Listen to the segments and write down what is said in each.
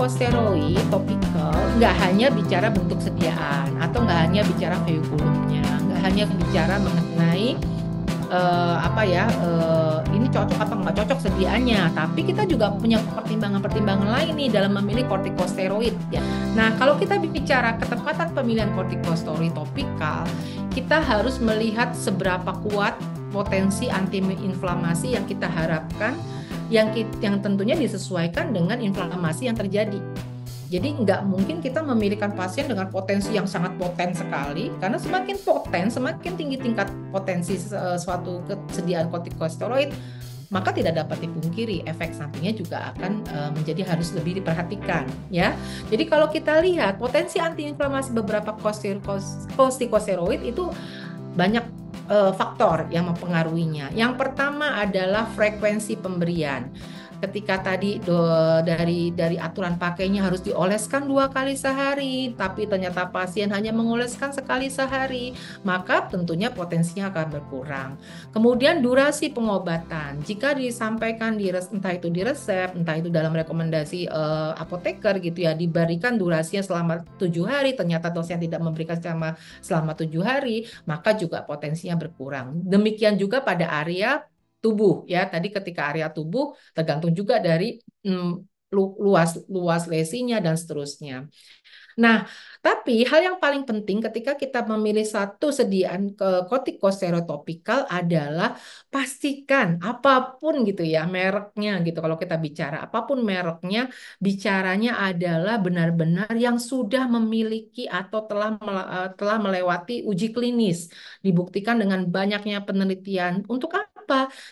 kortikosteroid topikal nggak hanya bicara bentuk sediaan atau nggak hanya bicara kurikulumnya, nggak hanya bicara mengenai ini cocok apa nggak cocok sediaannya, tapi kita juga punya pertimbangan-pertimbangan lain nih dalam memilih kortikosteroid ya. Nah, kalau kita bicara ketepatan pemilihan kortikosteroid topikal, kita harus melihat seberapa kuat potensi antiinflamasi yang kita harapkan, yang tentunya disesuaikan dengan inflamasi yang terjadi. Jadi nggak mungkin kita memilihkan pasien dengan potensi yang sangat poten sekali, karena semakin poten, semakin tinggi tingkat potensi suatu kesediaan kortikosteroid, maka tidak dapat dipungkiri efek sampingnya juga akan menjadi harus lebih diperhatikan ya. Jadi kalau kita lihat potensi antiinflamasi beberapa kortikosteroid itu banyak faktor yang mempengaruhinya. Yang pertama adalah frekuensi pemberian. Ketika tadi dari aturan pakainya harus dioleskan 2 kali sehari, tapi ternyata pasien hanya mengoleskan sekali sehari, maka tentunya potensinya akan berkurang. Kemudian durasi pengobatan, jika disampaikan entah itu di resep, entah itu dalam rekomendasi apoteker gitu ya, diberikan durasinya selama 7 hari, ternyata dosen tidak memberikan selama 7 hari, maka juga potensinya berkurang. Demikian juga pada area tubuh ya. Tadi ketika area tubuh tergantung juga dari luas lesinya dan seterusnya. Nah, tapi hal yang paling penting ketika kita memilih satu sediaan kortikosteroid topikal adalah pastikan apapun gitu ya mereknya gitu. Kalau kita bicara apapun mereknya, bicaranya adalah benar-benar yang sudah memiliki atau telah melewati uji klinis, dibuktikan dengan banyaknya penelitian. Untuk apa?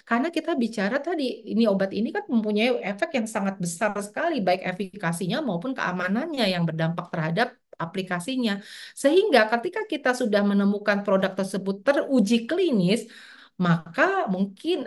Karena kita bicara tadi ini obat ini kan mempunyai efek yang sangat besar sekali, baik efikasinya maupun keamanannya yang berdampak terhadap aplikasinya. Sehingga ketika kita sudah menemukan produk tersebut teruji klinis, maka mungkin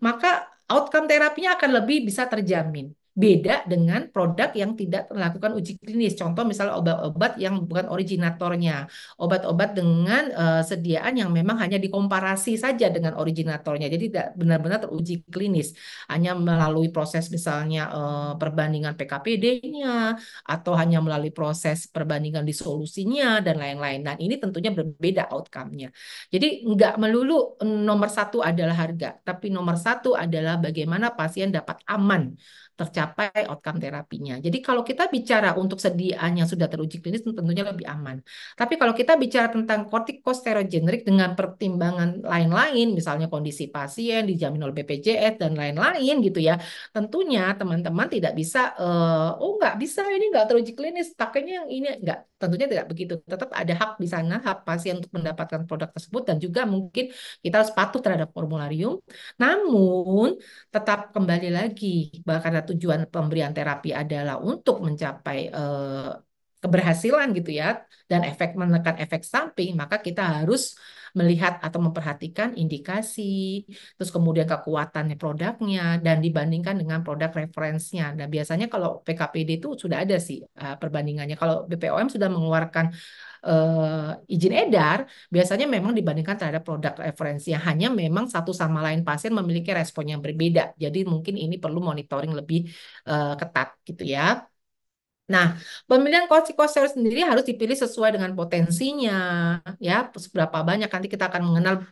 maka outcome terapinya akan lebih bisa terjamin. Beda dengan produk yang tidak melakukan uji klinis. Contoh misalnya obat-obat yang bukan originatornya, obat-obat dengan sediaan yang memang hanya dikomparasi saja dengan originatornya. Jadi tidak benar-benar teruji klinis, hanya melalui proses misalnya perbandingan PKPD-nya atau hanya melalui proses perbandingan disolusinya dan lain-lain. Nah, ini tentunya berbeda outcome-nya. Jadi nggak melulu nomor satu adalah harga, tapi nomor satu adalah bagaimana pasien dapat aman tercapai outcome terapinya. Jadi kalau kita bicara untuk sediaan yang sudah teruji klinis tentunya lebih aman. Tapi kalau kita bicara tentang kortikosteroid generik dengan pertimbangan lain-lain, misalnya kondisi pasien dijamin oleh BPJS dan lain-lain gitu ya, tentunya teman-teman tidak bisa, oh nggak bisa ini nggak teruji klinis, pakainya yang ini nggak. Tentunya tidak begitu. Tetap ada hak di sana, hak pasien untuk mendapatkan produk tersebut dan juga mungkin kita harus patuh terhadap formularium. Namun tetap kembali lagi bahwa karena tujuan pemberian terapi adalah untuk mencapai keberhasilan gitu ya dan menekan efek samping, maka kita harus melihat atau memperhatikan indikasi, terus kemudian kekuatannya produknya dan dibandingkan dengan produk referensinya. Nah, biasanya kalau PKPD itu sudah ada sih perbandingannya. Kalau BPOM sudah mengeluarkan izin edar, biasanya memang dibandingkan terhadap produk referensi yang hanya memang satu sama lain pasien memiliki respon yang berbeda. Jadi mungkin ini perlu monitoring lebih ketat gitu ya. Nah, pemilihan kortikosteroid sendiri harus dipilih sesuai dengan potensinya, ya, seberapa banyak nanti kita akan mengenal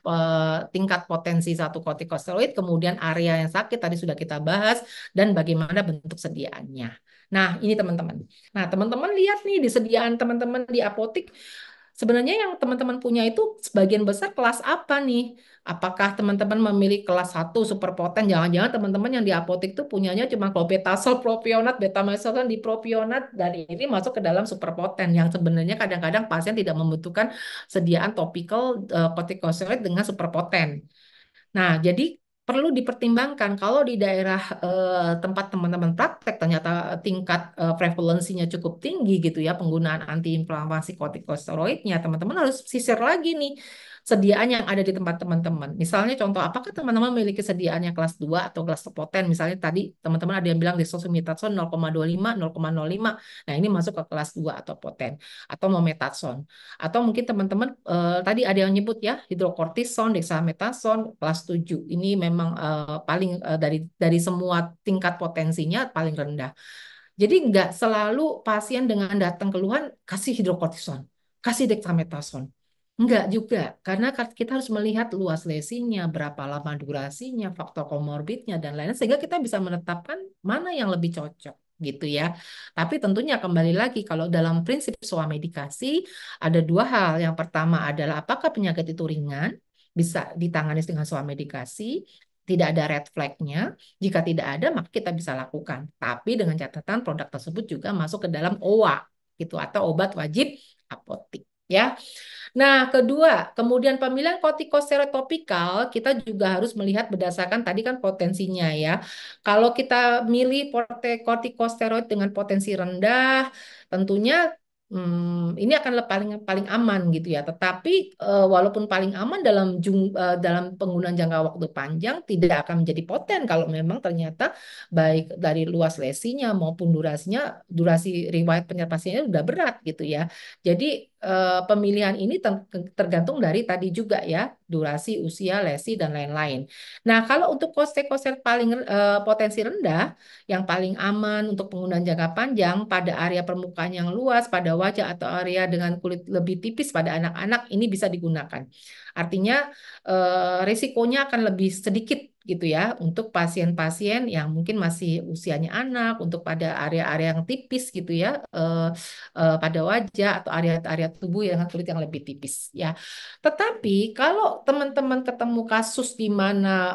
tingkat potensi satu kortikosteroid, kemudian area yang sakit tadi sudah kita bahas, dan bagaimana bentuk sediaannya. Nah, ini teman-teman. Nah, teman-teman lihat nih di sediaan teman-teman di apotik, sebenarnya yang teman-teman punya itu sebagian besar kelas apa nih? Apakah teman-teman memilih kelas satu superpoten? Jangan-jangan teman-teman yang di apotik itu punyanya cuma clobetasol, propionat, betamethasone, dipropionat, dan ini masuk ke dalam superpoten yang sebenarnya kadang-kadang pasien tidak membutuhkan sediaan topikal corticosteroid dengan superpoten. Nah, jadi perlu dipertimbangkan kalau di daerah tempat teman-teman praktek ternyata tingkat prevalensinya cukup tinggi gitu ya penggunaan antiinflamasi kortikosteroidnya, teman-teman harus sisir lagi nih sediaan yang ada di tempat teman-teman. Misalnya contoh, apakah teman-teman memiliki sediaannya kelas 2 atau kelas poten? Misalnya tadi teman-teman ada yang bilang desoxymetasone 0,25, 0,05. Nah, ini masuk ke kelas 2 atau poten atau mometasone. Atau mungkin teman-teman tadi ada yang nyebut ya hidrokortison, dexamethasone kelas 7. Ini memang paling dari semua tingkat potensinya paling rendah. Jadi nggak selalu pasien dengan datang keluhan kasih hidrokortison, kasih dexamethasone. Enggak juga, karena kita harus melihat luas lesinya, berapa lama durasinya, faktor komorbidnya, dan lain-lain, sehingga kita bisa menetapkan mana yang lebih cocok gitu ya. Tapi tentunya kembali lagi, kalau dalam prinsip medikasi, ada dua hal. Yang pertama adalah apakah penyakit itu ringan, bisa ditangani dengan medikasi, tidak ada red flag-nya. Jika tidak ada, maka kita bisa lakukan. Tapi dengan catatan produk tersebut juga masuk ke dalam OWA gitu atau obat wajib apotik ya. Nah, kedua, kemudian pemilihan kortikosteroid topikal kita juga harus melihat berdasarkan tadi kan potensinya ya. Kalau kita milih kortikosteroid dengan potensi rendah, tentunya ini akan paling paling aman gitu ya. Tetapi walaupun paling aman dalam penggunaan jangka waktu panjang tidak akan menjadi poten kalau memang ternyata baik dari luas lesinya maupun durasi riwayat penyerta pasiennya udah berat gitu ya. Jadi pemilihan ini tergantung dari tadi juga ya, durasi, usia, lesi, dan lain-lain. Nah, kalau untuk koste-koste paling potensi rendah, yang paling aman untuk penggunaan jangka panjang pada area permukaan yang luas, pada wajah atau area dengan kulit lebih tipis pada anak-anak, ini bisa digunakan. Artinya risikonya akan lebih sedikit gitu ya untuk pasien-pasien yang mungkin masih usianya anak, untuk pada area-area yang tipis gitu ya, pada wajah atau area-area tubuh dengan kulit yang lebih tipis ya. Tetapi kalau teman-teman ketemu kasus di mana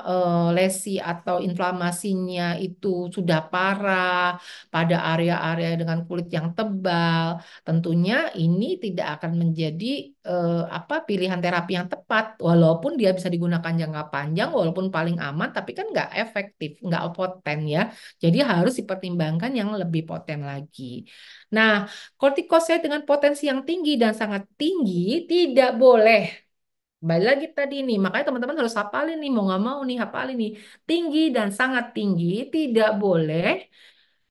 lesi atau inflamasinya itu sudah parah pada area-area dengan kulit yang tebal, tentunya ini tidak akan menjadi pilihan terapi yang tepat, walaupun dia bisa digunakan jangka panjang, walaupun paling aman, tapi kan nggak efektif, nggak poten ya. Jadi harus dipertimbangkan yang lebih poten lagi. Nah, kortikosteroid dengan potensi yang tinggi dan sangat tinggi tidak boleh. Kembali lagi tadi nih, makanya teman-teman harus hafalin nih, mau nggak mau nih hafalin nih. Tinggi dan sangat tinggi tidak boleh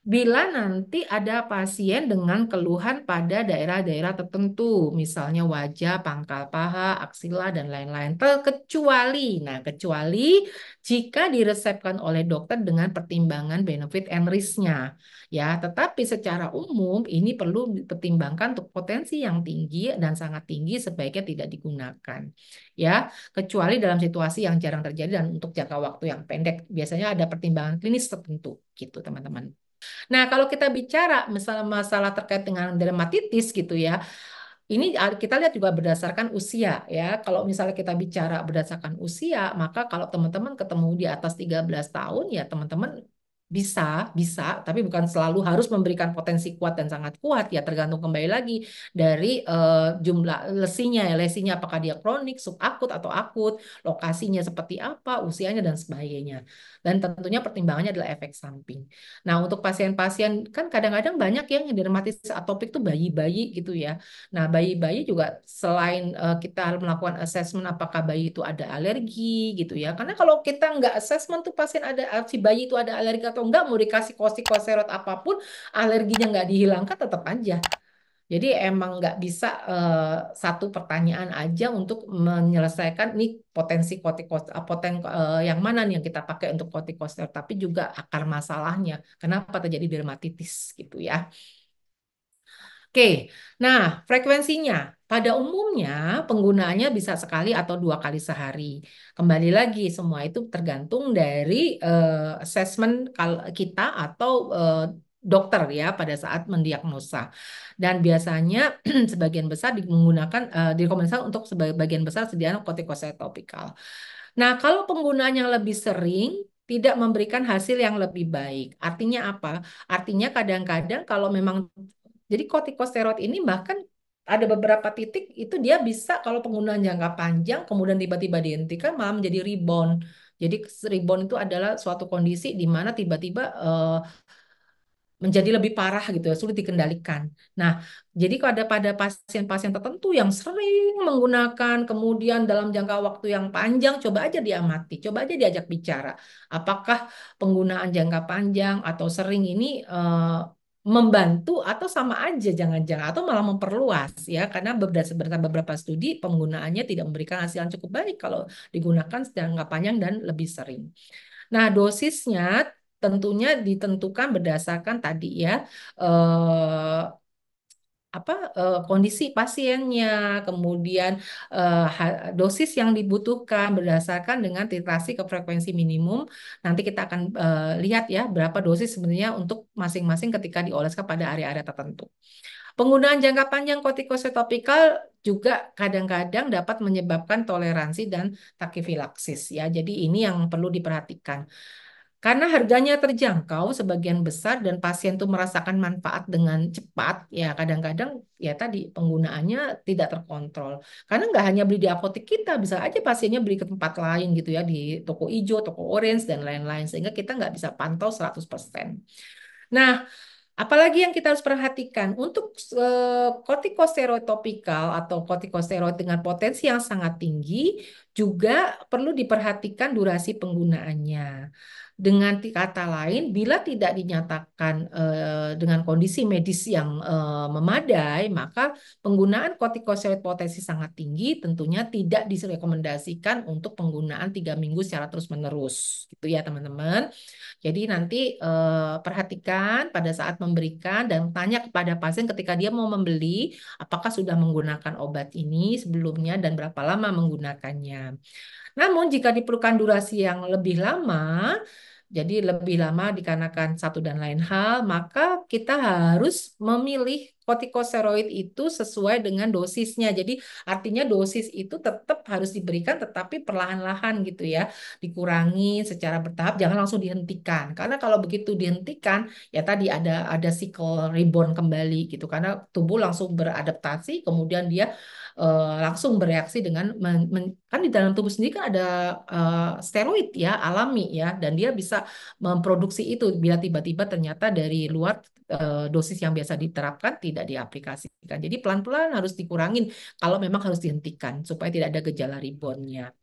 bila nanti ada pasien dengan keluhan pada daerah-daerah tertentu, misalnya wajah, pangkal paha, aksila, dan lain-lain. Terkecuali, nah kecuali jika diresepkan oleh dokter dengan pertimbangan benefit and risk-nya. Ya, tetapi secara umum ini perlu dipertimbangkan untuk potensi yang tinggi dan sangat tinggi sebaiknya tidak digunakan. Ya, kecuali dalam situasi yang jarang terjadi dan untuk jangka waktu yang pendek, biasanya ada pertimbangan klinis tertentu gitu, teman-teman. Nah, kalau kita bicara masalah terkait dengan dermatitis gitu ya, ini kita lihat juga berdasarkan usia ya. Kalau misalnya kita bicara berdasarkan usia, maka kalau teman-teman ketemu di atas 13 tahun ya teman-teman bisa, bisa, tapi bukan selalu harus memberikan potensi kuat dan sangat kuat ya, tergantung kembali lagi dari jumlah lesinya ya, lesinya apakah dia kronik, subakut atau akut, lokasinya seperti apa, usianya dan sebagainya. Dan tentunya pertimbangannya adalah efek samping. Nah, untuk pasien-pasien kan kadang-kadang banyak yang dermatitis atopik tuh bayi-bayi gitu ya. Nah, bayi-bayi juga selain kita melakukan assessment apakah bayi itu ada alergi gitu ya. Karena kalau kita nggak assessment tuh pasien ada si bayi itu ada alergi atau enggak, mau dikasih kortikosteroid apapun, alerginya nggak dihilangkan tetap aja. Jadi emang nggak bisa satu pertanyaan aja untuk menyelesaikan nih potensi yang mana nih yang kita pakai untuk kortikosteroid, tapi juga akar masalahnya. Kenapa terjadi dermatitis gitu ya. Oke, nah frekuensinya pada umumnya penggunaannya bisa sekali atau dua kali sehari. Kembali lagi semua itu tergantung dari assessment kita atau dokter ya pada saat mendiagnosa. Dan biasanya sebagian besar menggunakan direkomendasikan untuk sebagian besar sediaan kortikosteroid topikal. Nah, kalau penggunaan yang lebih sering tidak memberikan hasil yang lebih baik. Artinya apa? Artinya kadang-kadang kalau memang jadi kortikosteroid ini bahkan ada beberapa titik itu dia bisa kalau penggunaan jangka panjang kemudian tiba-tiba dihentikan malah menjadi rebound. Jadi rebound itu adalah suatu kondisi di mana tiba-tiba menjadi lebih parah gitu ya, sulit dikendalikan. Nah, jadi kalau ada pada pasien-pasien tertentu yang sering menggunakan, kemudian dalam jangka waktu yang panjang, coba aja diamati, coba aja diajak bicara. Apakah penggunaan jangka panjang atau sering ini membantu atau sama aja jangan-jangan atau malah memperluas ya karena berdasarkan beberapa studi penggunaannya tidak memberikan hasil yang cukup baik kalau digunakan jangka panjang dan lebih sering. Nah, dosisnya tentunya ditentukan berdasarkan tadi ya, eh, kondisi pasiennya, kemudian dosis yang dibutuhkan berdasarkan dengan titrasi ke frekuensi minimum. Nanti kita akan lihat ya berapa dosis sebenarnya untuk masing-masing ketika dioleskan pada area-area tertentu. Penggunaan jangka panjang kortikosteroid topikal juga kadang-kadang dapat menyebabkan toleransi dan takifilaksis ya. Jadi ini yang perlu diperhatikan. Karena harganya terjangkau sebagian besar dan pasien tuh merasakan manfaat dengan cepat, ya kadang-kadang ya tadi penggunaannya tidak terkontrol. Karena nggak hanya beli di apotek kita, bisa aja pasiennya beli ke tempat lain gitu ya, di toko hijau, toko orange, dan lain-lain. Sehingga kita nggak bisa pantau 100%. Nah, apalagi yang kita harus perhatikan untuk kortikosteroid topikal atau kortikosteroid dengan potensi yang sangat tinggi juga perlu diperhatikan durasi penggunaannya. Dengan kata lain, bila tidak dinyatakan dengan kondisi medis yang memadai, maka penggunaan kortikosteroid potensi sangat tinggi tentunya tidak direkomendasikan untuk penggunaan 3 minggu secara terus-menerus, gitu ya teman-teman. Jadi nanti perhatikan pada saat memberikan dan tanya kepada pasien ketika dia mau membeli, apakah sudah menggunakan obat ini sebelumnya dan berapa lama menggunakannya. Namun jika diperlukan durasi yang lebih lama, jadi lebih lama dikarenakan satu dan lain hal, maka kita harus memilih kortikosteroid itu sesuai dengan dosisnya. Jadi artinya dosis itu tetap harus diberikan tetapi perlahan-lahan gitu ya. Dikurangi secara bertahap, jangan langsung dihentikan. Karena kalau begitu dihentikan, ya tadi ada cycle rebound kembali gitu. Karena tubuh langsung beradaptasi, kemudian dia langsung bereaksi dengan kan di dalam tubuh sendiri kan ada steroid ya alami ya dan dia bisa memproduksi itu bila tiba-tiba ternyata dari luar dosis yang biasa diterapkan tidak diaplikasikan. Jadi pelan-pelan harus dikurangin kalau memang harus dihentikan supaya tidak ada gejala reboundnya.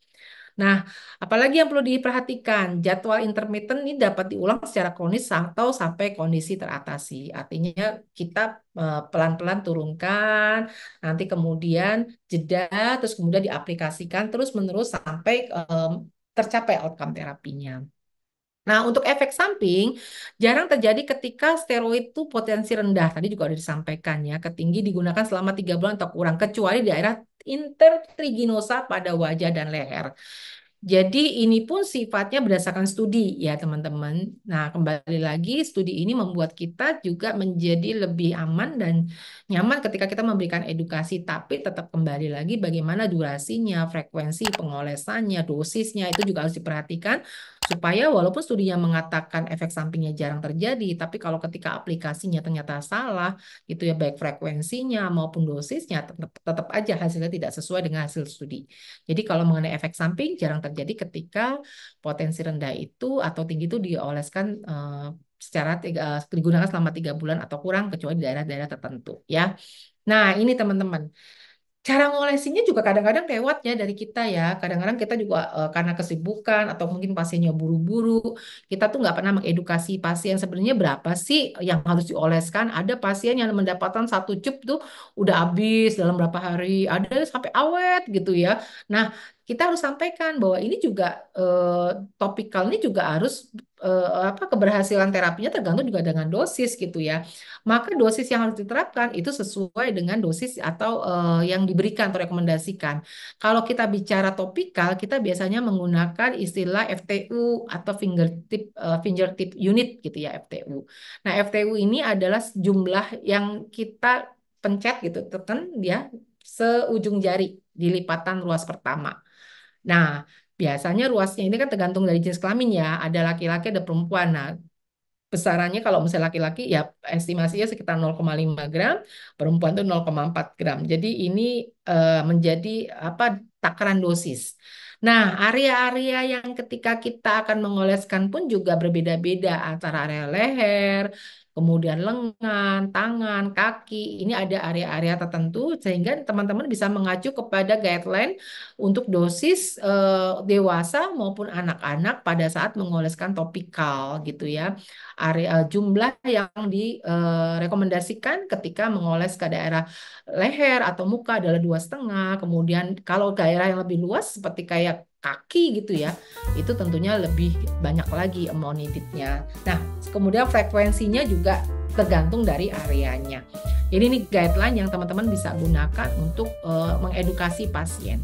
Nah, apalagi yang perlu diperhatikan, jadwal intermittent ini dapat diulang secara kronis atau sampai kondisi teratasi. Artinya kita pelan-pelan turunkan, nanti kemudian jeda, terus kemudian diaplikasikan terus-menerus sampai tercapai outcome terapinya. Nah, untuk efek samping jarang terjadi ketika steroid itu potensi rendah. Tadi juga sudah disampaikan ya, ketinggi digunakan selama 3 bulan atau kurang, kecuali di daerah intertriginosa pada wajah dan leher. Jadi ini pun sifatnya berdasarkan studi ya teman-teman. Nah kembali lagi studi ini membuat kita juga menjadi lebih aman dan nyaman ketika kita memberikan edukasi. Tapi tetap kembali lagi bagaimana durasinya, frekuensi pengolesannya, dosisnya itu juga harus diperhatikan. Supaya walaupun studinya mengatakan efek sampingnya jarang terjadi, tapi kalau ketika aplikasinya ternyata salah, itu ya baik frekuensinya maupun dosisnya tetap aja hasilnya tidak sesuai dengan hasil studi. Jadi kalau mengenai efek samping jarang terjadi ketika potensi rendah itu atau tinggi itu dioleskan digunakan selama 3 bulan atau kurang kecuali di daerah-daerah tertentu ya. Nah ini teman-teman. Cara ngolesinya juga kadang-kadang lewat ya dari kita ya. Kadang-kadang kita juga karena kesibukan atau mungkin pasiennya buru-buru, kita tuh nggak pernah mengedukasi pasien sebenarnya berapa sih yang harus dioleskan. Ada pasien yang mendapatkan 1 cup tuh udah habis dalam berapa hari, ada sampai awet gitu ya. Nah, kita harus sampaikan bahwa ini juga topikal ini juga harus keberhasilan terapinya tergantung juga dengan dosis gitu ya. Maka dosis yang harus diterapkan itu sesuai dengan dosis atau yang diberikan atau rekomendasikan. Kalau kita bicara topikal, kita biasanya menggunakan istilah FTU atau fingertip unit gitu ya FTU. Nah, FTU ini adalah jumlah yang kita pencet gitu, tekan dia seujung jari di lipatan ruas pertama. Nah, biasanya ruasnya ini kan tergantung dari jenis kelamin ya. Ada laki-laki, ada perempuan. Nah, besarannya kalau misalnya laki-laki ya estimasinya sekitar 0,5 gram, perempuan itu 0,4 gram. Jadi ini menjadi takaran dosis. Nah, area-area yang ketika kita akan mengoleskan pun juga berbeda-beda antara area leher, kemudian lengan, tangan, kaki. Ini ada area-area tertentu sehingga teman-teman bisa mengacu kepada guideline untuk dosis dewasa maupun anak-anak pada saat mengoleskan topikal gitu ya area jumlah yang direkomendasikan ketika mengoles ke daerah leher atau muka adalah 2,5. Kemudian kalau daerah yang lebih luas seperti kayak kaki gitu ya, itu tentunya lebih banyak lagi amount needed-nya. Nah, kemudian frekuensinya juga tergantung dari areanya. Jadi ini guideline yang teman-teman bisa gunakan untuk mengedukasi pasien.